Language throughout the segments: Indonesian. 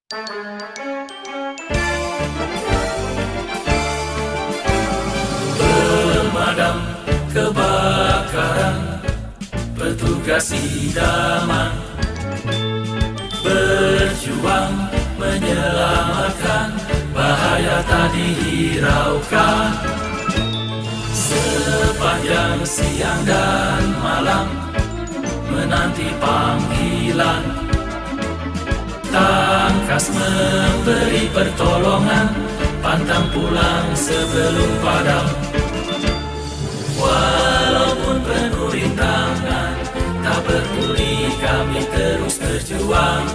Pemadam kebakaran, petugas idaman, berjuang menyelamatkan, bahaya tak dihiraukan. Sepanjang siang dan malam menanti panggilan, tangkas memberi pertolongan, pantang pulang sebelum padam. Walaupun penuh rintangan, tak peduli kami terus berjuang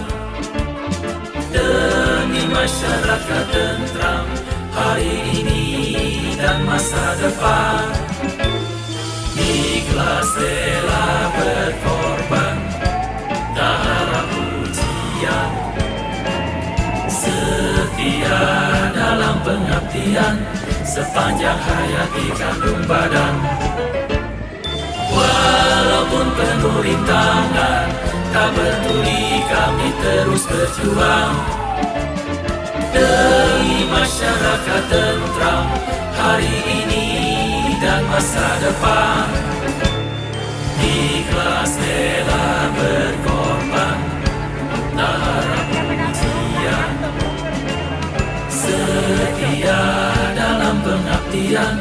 demi masyarakat tentram hari ini dan masa depan. Ikhlas rela berkorban, tak harap pujian, setia dalam pengabdian, sepanjang hayat di kandung badan. Walaupun penuh rintangan, tak peduli kami terus berjuang demi masyarakat tentram hari ini dan masa depan. Ikhlas rela berkorban, tak harap pujian, setia dalam pengabdian,